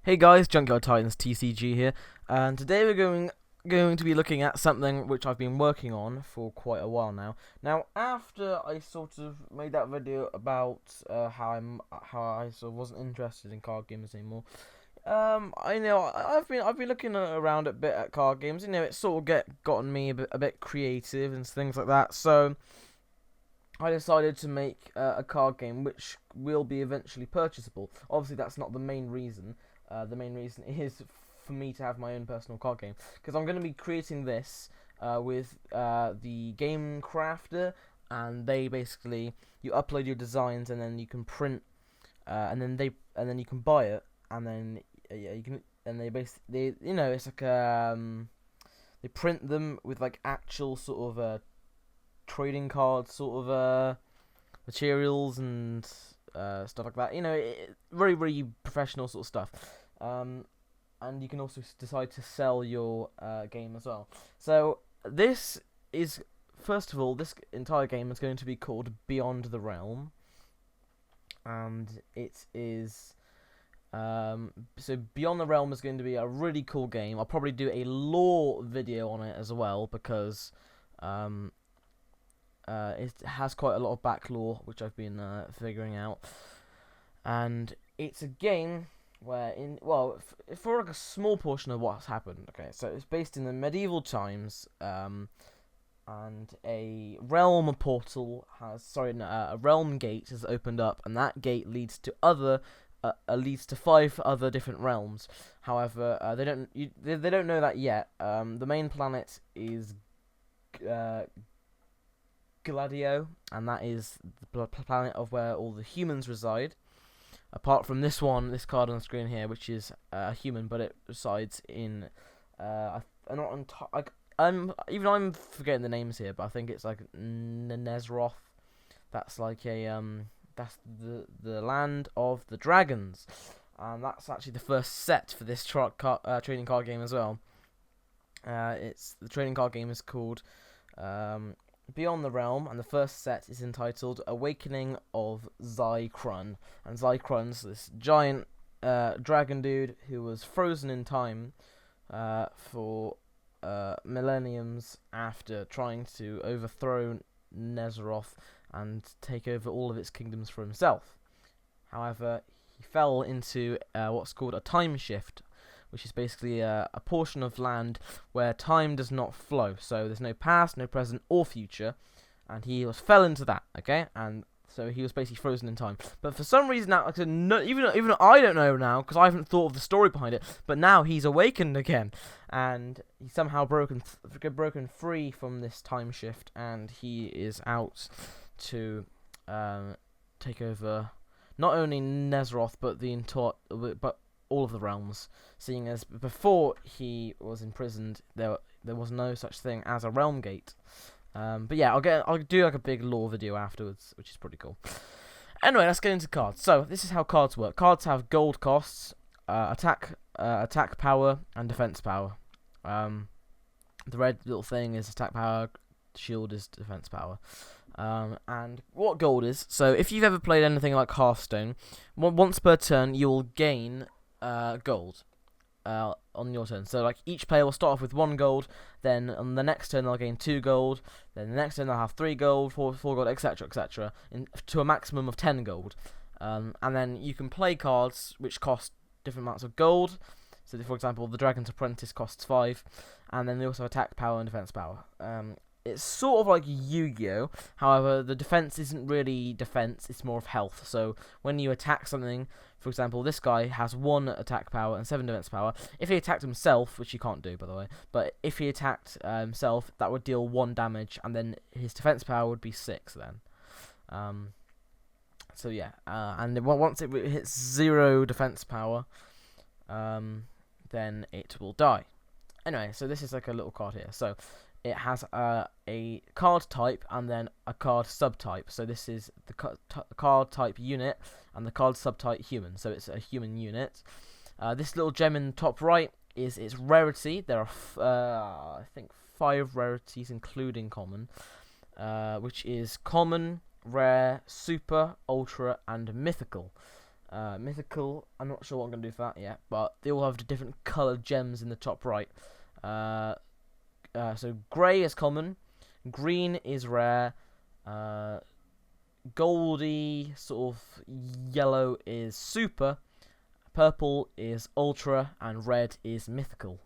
Hey guys, Junkyard Titans TCG here, and today we're going to be looking at something which I've been working on for quite a while now. Now, after I sort of made that video about how I sort of wasn't interested in card games anymore, I've been looking around a bit at card games. It's sort of gotten me a bit creative and things like that. So I decided to make a card game which will be eventually purchasable. Obviously, that's not the main reason. The main reason is for me to have my own personal card game, because I'm going to be creating this with the Game Crafter, and they basically you upload your designs and then you can print, and then you can buy it, and then yeah, you can, and they basically it's like they print them with like actual sort of trading cards sort of materials and stuff like that. Very, very professional sort of stuff. And you can also decide to sell your game as well. So this is, first of all, this entire game is going to be called Beyond the Realm, and it is so Beyond the Realm is going to be a really cool game. I'll probably do a lore video on it as well, because it has quite a lot of back lore which I've been figuring out, and it's a game where for like a small portion of what's happened. Okay, so it's based in the medieval times, and a realm portal a realm gate has opened up, and that gate leads to leads to 5 other different realms. However, they don't know that yet. The main planet is Gladio, and that is the planet of where all the humans reside. Apart from this card on the screen here, which is a human, but it resides in I'm forgetting the names here, but I think it's like Nezroth. That's like that's the land of the dragons, and that's actually the first set for this trading card game as well. The trading card game is called Beyond the Realm, and the first set is entitled Awakening of Zykrun. And Zykrun's this giant dragon dude who was frozen in time for millenniums after trying to overthrow Nezroth and take over all of its kingdoms for himself. However, he fell into what's called a time shift, which is basically a portion of land where time does not flow. So there's no past, no present, or future, and he fell into that. Okay, and so he was basically frozen in time. But for some reason now, even I don't know now, because I haven't thought of the story behind it. But now he's awakened again, and he's somehow broken free from this time shift, and he is out to take over not only Nezroth but all of the realms, seeing as before he was imprisoned, there was no such thing as a realm gate. But yeah, I'll do like a big lore video afterwards, which is pretty cool. Anyway, let's get into cards. So this is how cards work. Cards have gold costs, attack power, and defense power. The red little thing is attack power, shield is defense power. And what gold is, so if you've ever played anything like Hearthstone, once per turn you will gain gold on your turn. So like each player will start off with 1 gold, then on the next turn they'll gain 2 gold, then the next turn they'll have 3 gold, 4 gold, etc., to a maximum of 10 gold. And then you can play cards which cost different amounts of gold. So for example, the Dragon's Apprentice costs 5, and then they also have attack power and defense power. It's sort of like Yu-Gi-Oh! However, the defense isn't really defense, it's more of health. So when you attack something, for example, this guy has 1 attack power and 7 defense power. If he attacked himself, which you can't do, by the way, but if he attacked himself, that would deal 1 damage, and then his defense power would be 6 then. So yeah, and once it hits 0 defense power, then it will die. Anyway, so this is like a little card here. So it has a card type and then a card subtype. So this is the card type unit and the card subtype human. So it's a human unit. This little gem in the top right is its rarity. There are I think 5 rarities including common, which is common, rare, super, ultra, and mythical. Mythical, I'm not sure what I'm going to do for that yet, but they all have different coloured gems in the top right. So grey is common, green is rare, goldy, sort of yellow is super, purple is ultra, and red is mythical.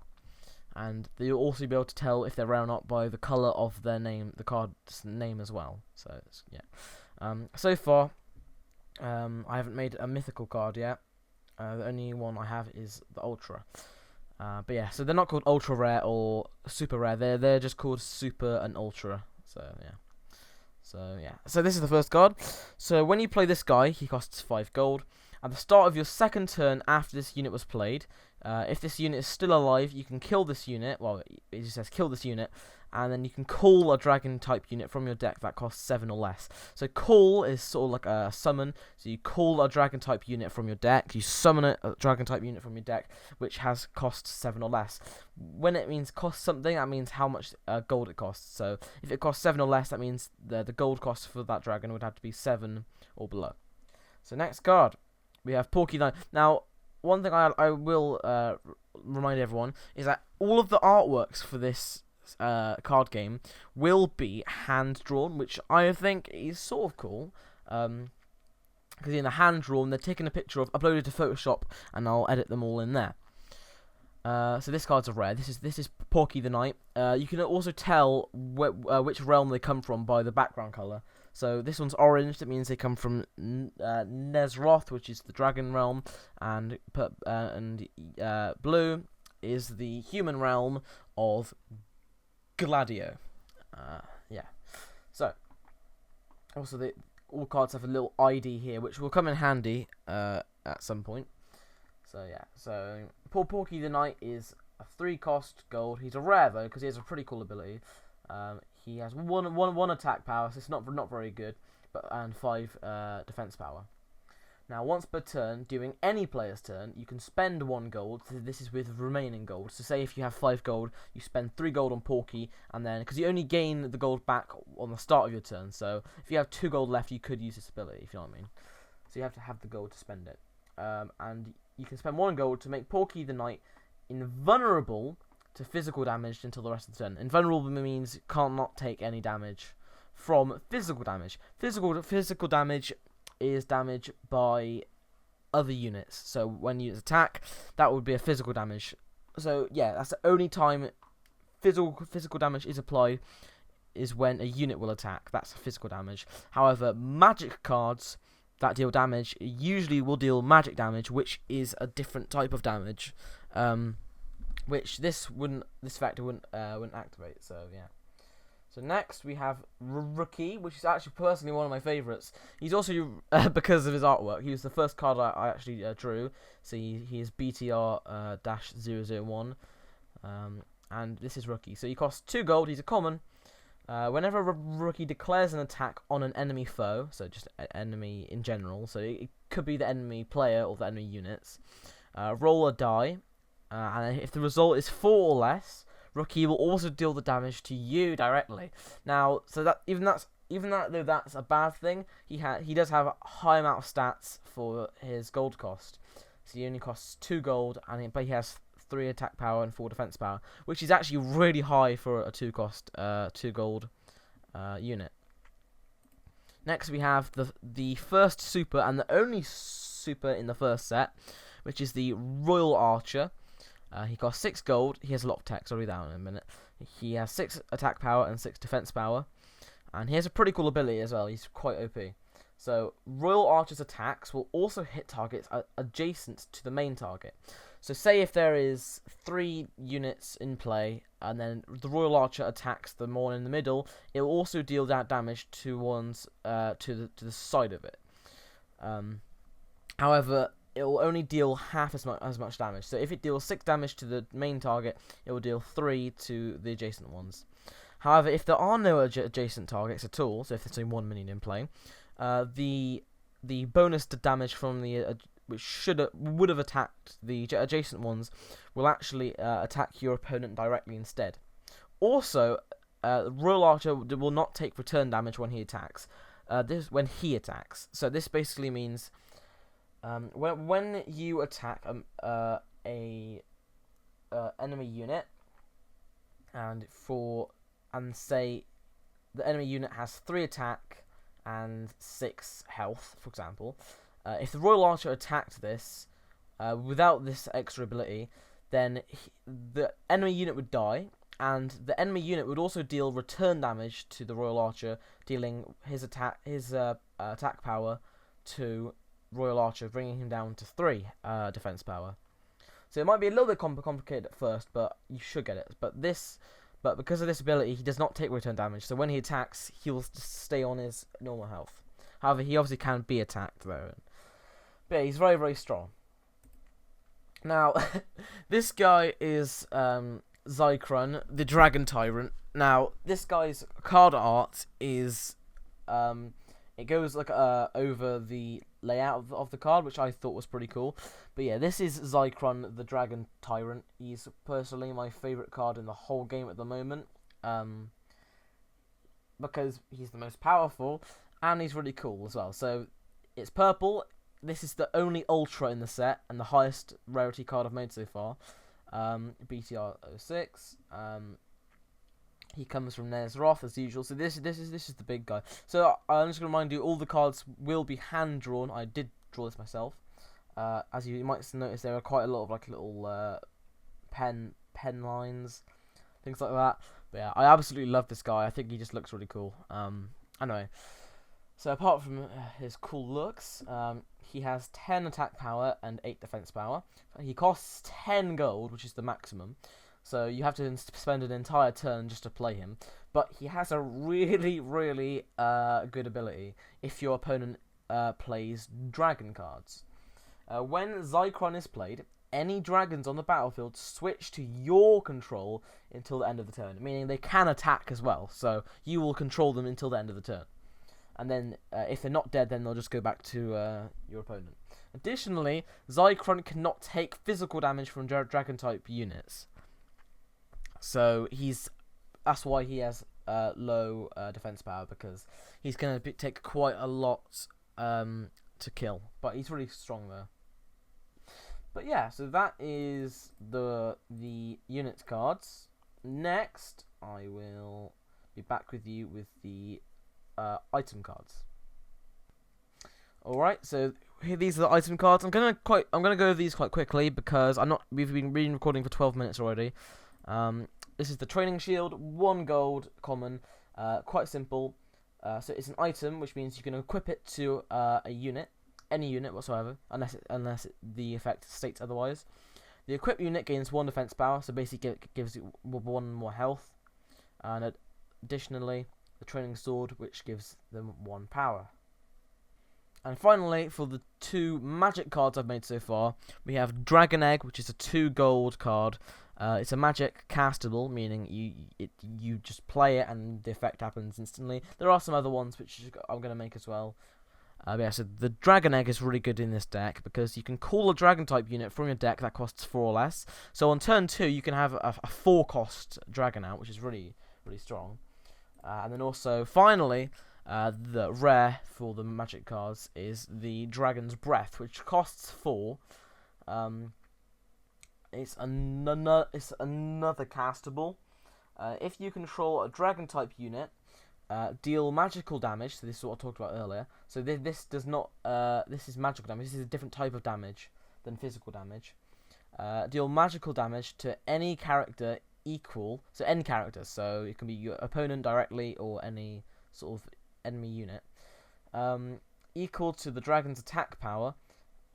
And you'll also be able to tell if they're rare or not by the colour of their name, the card's name as well. So yeah. So far, I haven't made a mythical card yet. The only one I have is the ultra. But yeah, so they're not called ultra rare or super rare. They're just called super and ultra. So yeah. So this is the first card. So when you play this guy, he costs 5 gold. At the start of your second turn after this unit was played, if this unit is still alive, you can kill this unit. Well, it just says kill this unit, and then you can call a dragon type unit from your deck that costs 7 or less. So call is sort of like a summon. So you call a dragon type unit from your deck. You summon a dragon type unit from your deck, which has cost 7 or less. When it means cost something, that means how much gold it costs. So if it costs 7 or less, that means the gold cost for that dragon would have to be 7 or below. So next card, we have Porky the Knight. Now, one thing I will remind everyone is that all of the artworks for this card game will be hand drawn, which I think is sort of cool. Because in the hand drawn, they're taking a picture of, uploaded to Photoshop, and I'll edit them all in there. So this card's a rare. This is Porky the Knight. You can also tell which realm they come from by the background color. So this one's orange. That means they come from Nezroth, which is the dragon realm, and blue is the human realm of Gladio. Yeah. So also all cards have a little ID here, which will come in handy at some point. So yeah. So Porky the Knight is a 3-cost gold. He's a rare though because he has a pretty cool ability. He has one attack power, so it's not very good, and 5 defense power. Now, once per turn, during any player's turn, you can spend 1 gold. So this is with remaining gold. So say if you have 5 gold, you spend 3 gold on Porky, and then because you only gain the gold back on the start of your turn. So if you have 2 gold left, you could use this ability, if you know what I mean. So you have to have the gold to spend it, and you can spend 1 gold to make Porky the Knight invulnerable to physical damage until the rest of the turn. Invulnerable means can't not take any damage from physical damage. Physical damage is damage by other units. So when you attack, that would be a physical damage. So yeah, that's the only time physical damage is applied, is when a unit will attack. That's physical damage. However, magic cards that deal damage usually will deal magic damage, which is a different type of damage. Which this factor wouldn't activate. So yeah. So next we have Rookie, which is actually personally one of my favourites. He's also because of his artwork. He was the first card I actually drew. So he is BTR-001, and this is Rookie. So he costs 2 gold. He's a common. Whenever Rookie declares an attack on an enemy foe, so just an enemy in general, so it could be the enemy player or the enemy units, roll a die. And if the result is 4 or less, Rookie will also deal the damage to you directly. Now, so that even though that's a bad thing, he does have a high amount of stats for his gold cost. So he only costs 2 gold, but he has 3 attack power and 4 defense power, which is actually really high for a 2-cost 2 gold unit. Next, we have the first super and the only super in the first set, which is the Royal Archer. He costs 6 gold. He has a lot of text. I'll read that in a minute. He has 6 attack power and 6 defense power. And he has a pretty cool ability as well. He's quite OP. So, Royal Archer's attacks will also hit targets adjacent to the main target. So, say if there is 3 units in play, and then the Royal Archer attacks the one in the middle, it will also deal that damage to ones to the side of it. However, it will only deal half as much damage. So if it deals 6 damage to the main target, it will deal 3 to the adjacent ones. However, if there are no adjacent targets at all, so if there's only 1 minion in play, the bonus to damage from the which would have attacked the adjacent ones will actually attack your opponent directly instead. Also, Royal Archer will not take return damage when he attacks. So this basically means When you attack a enemy unit, and say the enemy unit has 3 attack and 6 health, for example, if the Royal Archer attacked this without this extra ability, then the enemy unit would die, and the enemy unit would also deal return damage to the Royal Archer, dealing his attack power to Royal Archer, bringing him down to 3 defense power. So it might be a little bit complicated at first, but you should get it. But because of this ability, he does not take return damage. So when he attacks, he will stay on his normal health. However, he obviously can be attacked though. But yeah, he's very, very strong. Now, this guy is Zykrun, the Dragon Tyrant. Now, this guy's card art is it goes like over the layout of the card, which I thought was pretty cool. But yeah, this is Zykrun, the Dragon Tyrant. He's personally my favourite card in the whole game at the moment, because he's the most powerful and he's really cool as well. So it's purple. This is the only Ultra in the set and the highest rarity card I've made so far. BTR06. He comes from Nezroth as usual. So this is the big guy. So I'm just gonna remind you, all the cards will be hand drawn. I did draw this myself. As you might notice, there are quite a lot of like little pen lines, things like that. But yeah, I absolutely love this guy. I think he just looks really cool. Anyway, so apart from his cool looks, he has 10 attack power and 8 defense power. He costs 10 gold, which is the maximum. So you have to spend an entire turn just to play him. But he has a really, really good ability if your opponent plays dragon cards. When Zykrun is played, any dragons on the battlefield switch to your control until the end of the turn, meaning they can attack as well. So you will control them until the end of the turn. And then if they're not dead, then they'll just go back to your opponent. Additionally, Zykrun cannot take physical damage from dragon-type units. So that's why he has low defense power, because he's going to take quite a lot to kill. But he's really strong though. But yeah, so that is the unit cards. Next, I will be back with you with the item cards. Alright, so here these are the item cards. I'm gonna go over these quite quickly because we've been recording for 12 minutes already. This is the training shield, 1 gold common, quite simple. So it's an item, which means you can equip it to a unit, any unit whatsoever, unless the effect states otherwise. The equipped unit gains 1 defense power, so basically it gives you 1 more health, and additionally the training sword, which gives them 1 power. And finally, for the 2 magic cards I've made so far, we have Dragon Egg, which is a 2 gold card. It's a magic castable, meaning you just play it and the effect happens instantly. There are some other ones which I'm going to make as well. Yeah, so the Dragon Egg is really good in this deck because you can call a Dragon type unit from your deck that costs 4 or less. So on turn 2, you can have a 4 cost Dragon out, which is really, really strong. And then also, finally, the rare for the magic cards is the Dragon's Breath, which costs 4. It's another castable. If you control a dragon type unit, deal magical damage. So this is what I talked about earlier. So this does not. This is magical damage. This is a different type of damage than physical damage. Deal magical damage to any character equal. So any character. So it can be your opponent directly or any sort of enemy unit. Equal to the dragon's attack power.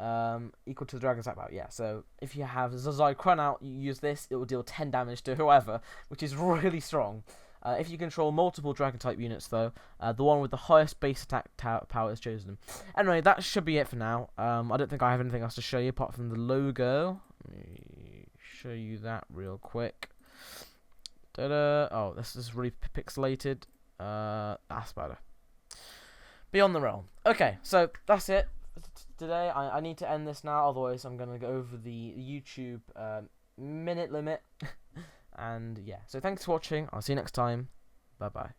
Yeah, so if you have Zykrun out, you use this, it will deal 10 damage to whoever, which is really strong. If you control multiple dragon-type units, though, the one with the highest base attack power is chosen. Anyway, that should be it for now. I don't think I have anything else to show you apart from the logo. Let me show you that real quick. Ta-da! Oh, this is really pixelated. That's better. Beyond the Realm. Okay, so that's it. Today, I need to end this now, otherwise I'm going to go over the YouTube minute limit. And yeah, so thanks for watching. I'll see you next time. Bye bye.